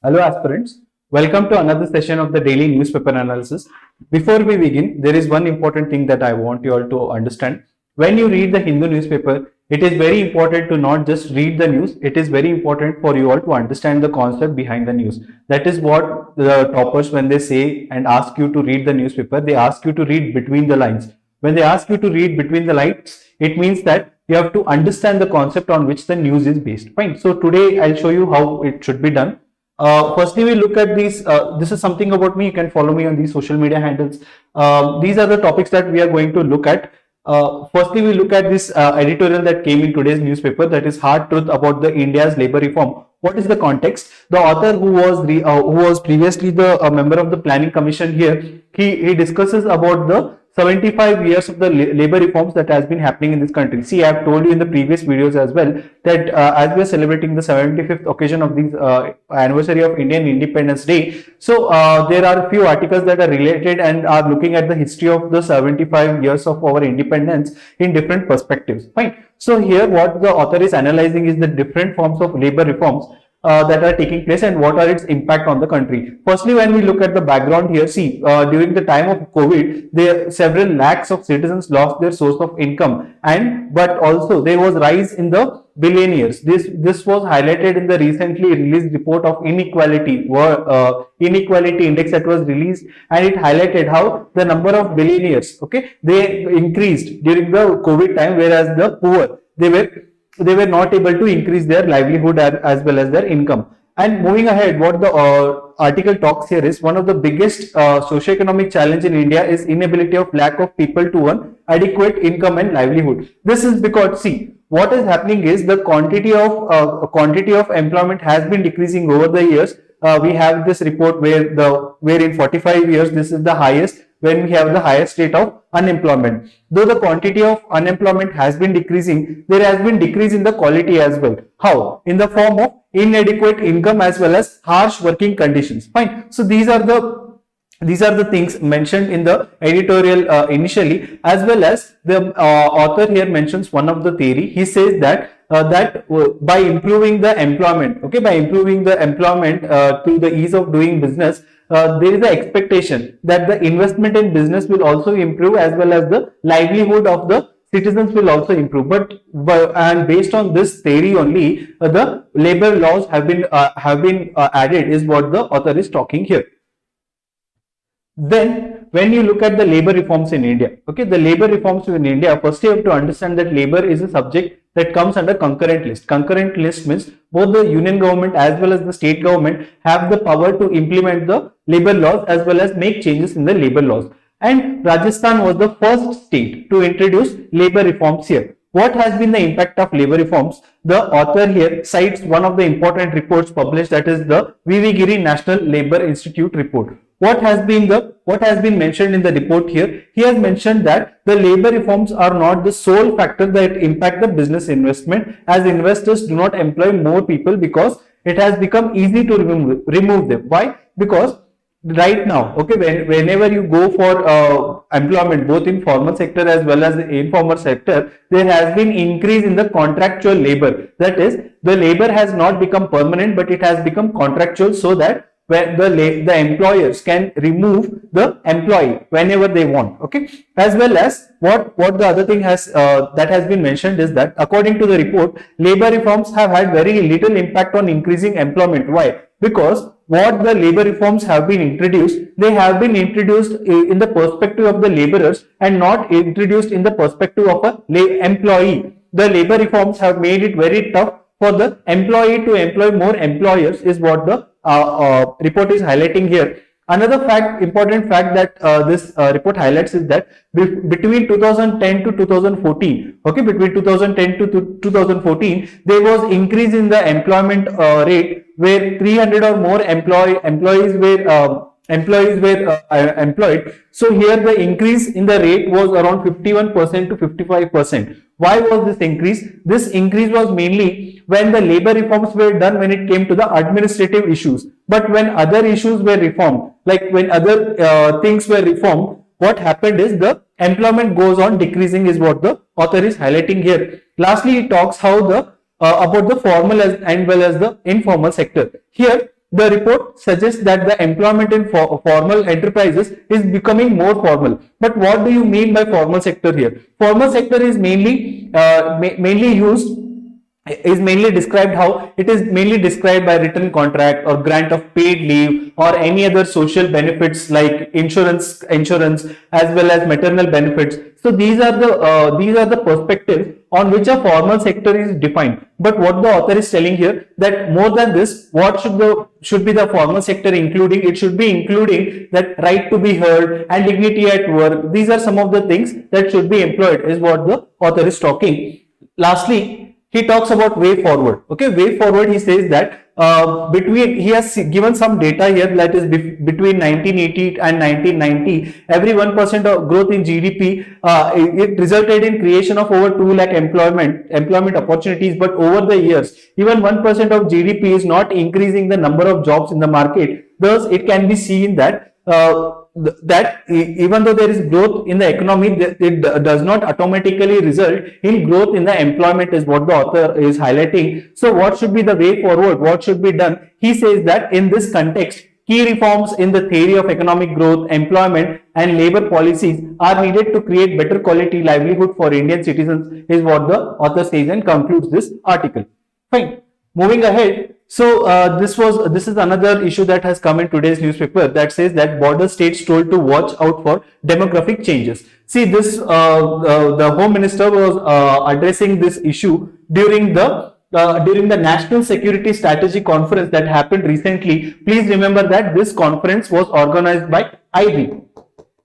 Hello aspirants, welcome to another session of the daily newspaper analysis. Before we begin, there is one important thing that I want you all to understand. When you read the Hindu newspaper, it is very important to not just read the news, it is very important for you all to understand the concept behind the news. That is what the toppers, when they say and ask you to read the newspaper, they ask you to read between the lines. When they ask you to read between the lines, it means that you have to understand the concept on which the news is based. Fine. So today I'll show you how it should be done. Firstly, we look at these. This is something about me. You can follow me on these social media handles. These are the topics that we are going to look at. Firstly, we look at this editorial that came in today's newspaper, that is hard truth about the India's labor reform. What is the context? The author, who was previously the member of the planning commission here, he discusses about the 75 years of the labor reforms that has been happening in this country. See, I have told you in the previous videos as well that as we are celebrating the 75th occasion of the anniversary of Indian Independence Day, so there are a few articles that are related and are looking at the history of the 75 years of our independence in different perspectives. Fine. So here what the author is analyzing is the different forms of labor reforms that are taking place and what are its impact on the country. Firstly, when we look at the background here, see, during the time of COVID, there several lakhs of citizens lost their source of income, but also there was rise in the billionaires. This was highlighted in the recently released report of inequality index that was released, and it highlighted how the number of billionaires, they increased during the COVID time, whereas the poor, they were not able to increase their livelihood as well as their income. And moving ahead, what the article talks here is one of the biggest socio-economic challenge in India is inability of lack of people to earn adequate income and livelihood. This is because, see, what is happening is the quantity of employment has been decreasing over the years. We have this report where in 45 years this is the highest, when we have the highest rate of unemployment. Though the quantity of unemployment has been decreasing, there has been decrease in the quality as well. How? In the form of inadequate income as well as harsh working conditions. Fine. So these are the things mentioned in the editorial initially, as well as the author here mentions one of the theory. He says that by improving the employment, through the ease of doing business, there is an expectation that the investment in business will also improve, as well as the livelihood of the citizens will also improve. And based on this theory only, the labor laws have been added, is what the author is talking here. Then, when you look at the labor reforms in India, the labor reforms in India, first you have to understand that labor is a subject that comes under concurrent list. Concurrent list means both the union government as well as the state government have the power to implement the labor laws as well as make changes in the labor laws. And Rajasthan was the first state to introduce labor reforms here. What has been the impact of labor reforms? The author here cites one of the important reports published, that is the V.V. Giri National Labour Institute report. What has been mentioned in the report here? He has mentioned that the labor reforms are not the sole factor that impact the business investment, as investors do not employ more people because it has become easy to remove them. Why? Because right now, whenever you go for employment, both in formal sector as well as the informal sector, there has been increase in the contractual labor. That is, the labor has not become permanent, but it has become contractual, so that where the employers can remove the employee whenever they want. As well as what the other thing that has been mentioned is that according to the report, labor reforms have had very little impact on increasing employment. Why? Because what the labor reforms have been introduced, they have been introduced in the perspective of the laborers and not introduced in the perspective of a employee. The labor reforms have made it very tough for the employee to employ more employers, is what the report is highlighting here. Another important fact that this report highlights is that between 2010 to 2014, between 2010 to 2014, there was increase in the employment rate, where 300 or more employees were employed. So here the increase in the rate was around 51% to 55%. Why was this increase? This increase was mainly when the labor reforms were done when it came to the administrative issues. But when other issues were reformed, like when other things were reformed, what happened is the employment goes on decreasing, is what the author is highlighting here. Lastly, he talks how about the formal as well as the informal sector. Here, the report suggests that the employment in formal enterprises is becoming more formal. But what do you mean by formal sector here? Formal sector is mainly described how it is mainly described by written contract or grant of paid leave or any other social benefits like insurance as well as maternal benefits. So these are the perspectives on which a formal sector is defined. But what the author is telling here, that more than this, what should be the formal sector including? It should be including that right to be heard and dignity at work. These are some of the things that should be employed, is what the author is talking. Lastly, he talks about way forward. Okay, way forward, he says that he has given some data here, that is between 1980 and 1990, every 1% of growth in GDP, it resulted in creation of over 2 lakh employment opportunities. But over the years, even 1% of GDP is not increasing the number of jobs in the market. Thus, it can be seen that even though there is growth in the economy, it does not automatically result in growth in the employment, is what the author is highlighting. So what should be the way forward? What should be done? He says that in this context, key reforms in the theory of economic growth, employment and labor policies are needed to create better quality livelihood for Indian citizens, is what the author says and concludes this article. Fine. Moving ahead. So this is another issue that has come in today's newspaper, that says that border states told to watch out for demographic changes. See, this the Home Minister was addressing this issue during the National Security Strategy Conference that happened recently. Please remember that this conference was organized by IB,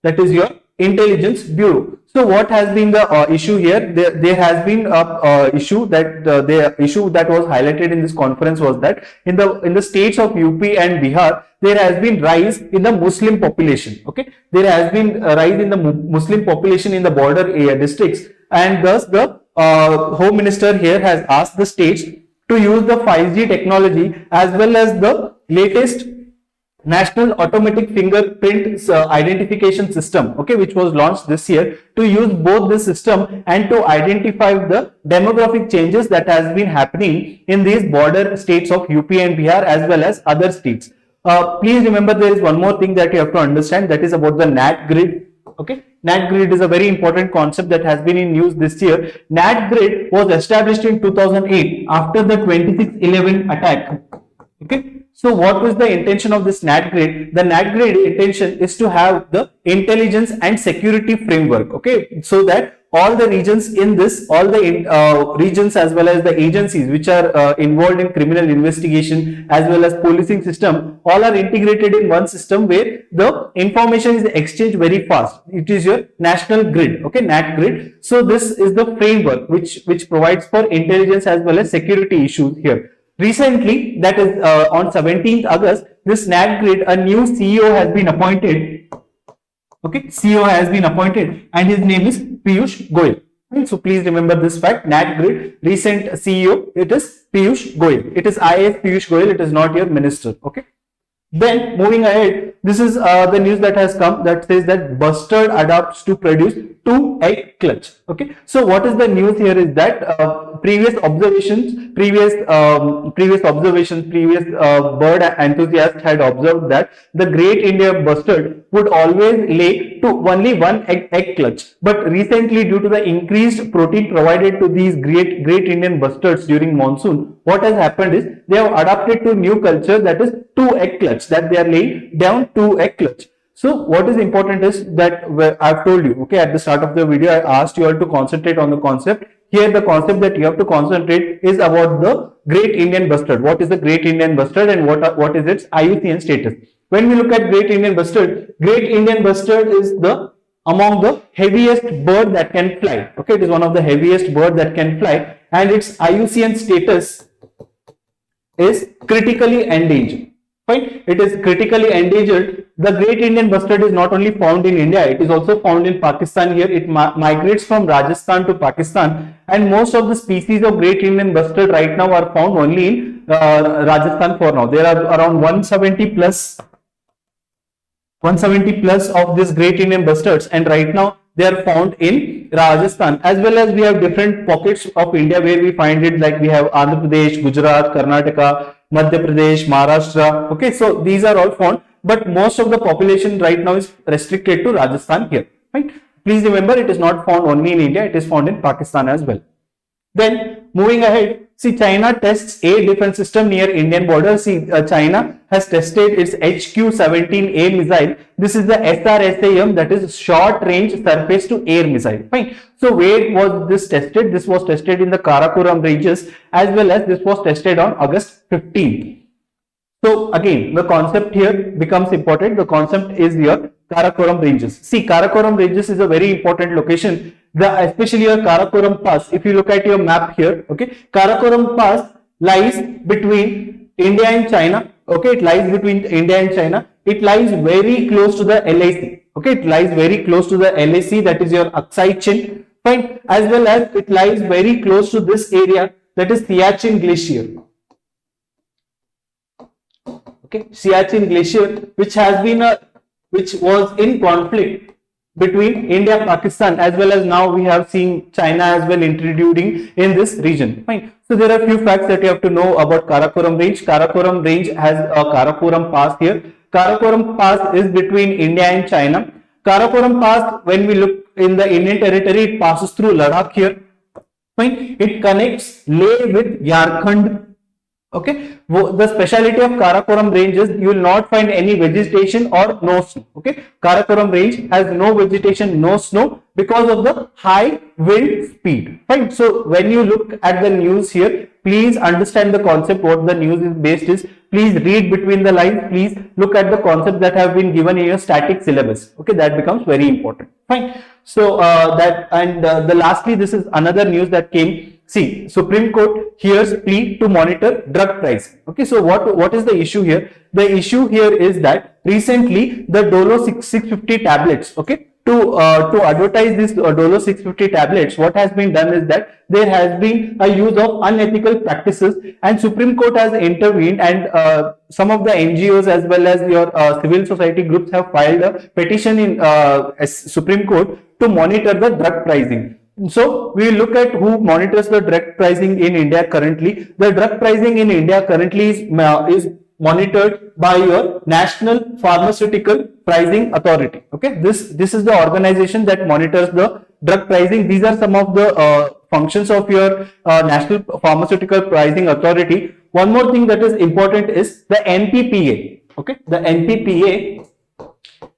that is your Intelligence Bureau. So what has been the issue here? There has been a issue that the issue that was highlighted in this conference was that in the states of UP and Bihar, there has been rise in the Muslim population. Okay, there has been a rise in the Muslim population in the border area districts, and thus the Home Minister here has asked the states to use the 5G technology as well as the latest National Automatic Fingerprint Identification System, okay, which was launched this year, to use both this system and to identify the demographic changes that has been happening in these border states of UP and Bihar as well as other states. Please remember, there is one more thing that you have to understand, that is about the NAT grid. Okay, NAT grid is a very important concept that has been in use this year. NAT grid was established in 2008 after the 26/11 attack. Okay. So what was the intention of this NAT grid? The NAT grid intention is to have the intelligence and security framework, okay, so that all the regions in this, all the regions as well as the agencies which are involved in criminal investigation as well as policing system, all are integrated in one system where the information is exchanged very fast. It is your national grid, okay, NAT grid. So this is the framework which provides for intelligence as well as security issues here. Recently, that is on 17th August, this NAT grid, a new CEO has been appointed. Okay, CEO has been appointed and his name is Piyush Goyal. So please remember this fact, NAT grid, recent CEO, it is Piyush Goyal. It is IAS Piyush Goyal, it is not your minister. Okay. Then moving ahead, this is the news that has come that says that bustard adapts to produce 2-egg clutch. Okay, so what is the news here is that previous bird enthusiasts had observed that the Great India bustard would always lay to only one egg clutch. But recently, due to the increased protein provided to these great Indian bustards during monsoon, what has happened is they have adapted to new culture, that is 2-egg clutch, that they are laying down 2-egg clutch. So what is important is that I've told you, okay, at the start of the video, I asked you all to concentrate on the concept. Here, the concept that you have to concentrate is about the Great Indian Bustard. What is the Great Indian Bustard and what is its IUCN status? When we look at Great Indian Bustard is among the heaviest bird that can fly. Okay, it is one of the heaviest bird that can fly, and its IUCN status is critically endangered. Fine, it is critically endangered. The Great Indian Bustard is not only found in India, it is also found in Pakistan. Here it migrates from Rajasthan to Pakistan, and most of the species of Great Indian Bustard right now are found only in Rajasthan for now. There are around 170 plus of these Great Indian Bustards, and right now they are found in Rajasthan, as well as we have different pockets of India where we find it, like we have Andhra Pradesh, Gujarat, Karnataka, Madhya Pradesh, Maharashtra. Okay, so these are all found, but most of the population right now is restricted to Rajasthan here. Right? Please remember, it is not found only in India; it is found in Pakistan as well. Then moving ahead, see, China tests air defense system near Indian border. See, China has tested its HQ-17A missile. This is the SRSAM, that is short range surface to air missile. Fine. So where was this tested? This was tested in the Karakoram ranges, as well as this was tested on August 15th. So again, the concept here becomes important. The concept is your Karakoram ranges. See, Karakoram ranges is a very important location. Especially your Karakoram Pass. If you look at your map here, okay, Karakoram Pass lies between India and China. Okay, it lies between India and China. It lies very close to the LAC. Okay, it lies very close to the LAC, that is your Aksai Chin. Fine. As well as it lies very close to this area, that is Siachen Glacier. Okay, Siachen Glacier, which was in conflict between India, Pakistan, as well as now we have seen China as well intruding in this region. Fine. So there are a few facts that you have to know about Karakoram range. Karakoram range has a Karakoram Pass here. Karakoram Pass is between India and China. Karakoram Pass, when we look in the Indian territory, it passes through Ladakh here. Fine. It connects Leh with Jharkhand. Okay, the speciality of Karakoram range is you will not find any vegetation or no snow. Okay, Karakoram range has no vegetation, no snow because of the high wind speed. Fine. So when you look at the news here, please understand the concept what the news is based is. Please read between the lines. Please look at the concepts that have been given in your static syllabus. Okay, that becomes very important. Fine. So the lastly, this is another news that came. See, Supreme Court hears plea to monitor drug pricing. Okay, so what is the issue here? The issue here is that recently the Dolo 650 tablets, okay, to advertise this Dolo 650 tablets, what has been done is that there has been a use of unethical practices, and Supreme Court has intervened, and some of the NGOs as well as your civil society groups have filed a petition in Supreme Court to monitor the drug pricing. So we look at who monitors the drug pricing in India currently. The drug pricing in India currently is monitored by your National Pharmaceutical Pricing Authority. Okay, this is the organization that monitors the drug pricing. These are some of the functions of your National Pharmaceutical Pricing Authority. One more thing that is important is the NPPA. Okay, the NPPA,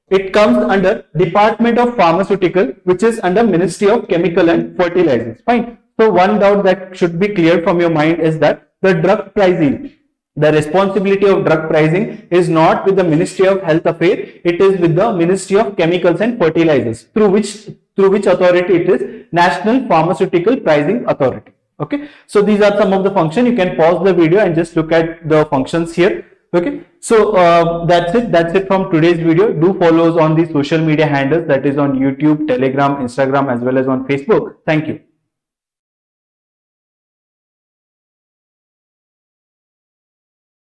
it comes under Department of Pharmaceutical, which is under Ministry of Chemical and Fertilizers. Fine. So one doubt that should be cleared from your mind is that the drug pricing, the responsibility of drug pricing is not with the Ministry of Health Affairs, it is with the Ministry of Chemicals and Fertilizers, through which authority it is, National Pharmaceutical Pricing Authority. Okay. So these are some of the functions. You can pause the video and just look at the functions here. Okay, so that's it from today's video. Do follow us on the social media handles, that is on YouTube, Telegram, Instagram, as well as on Facebook. Thank you.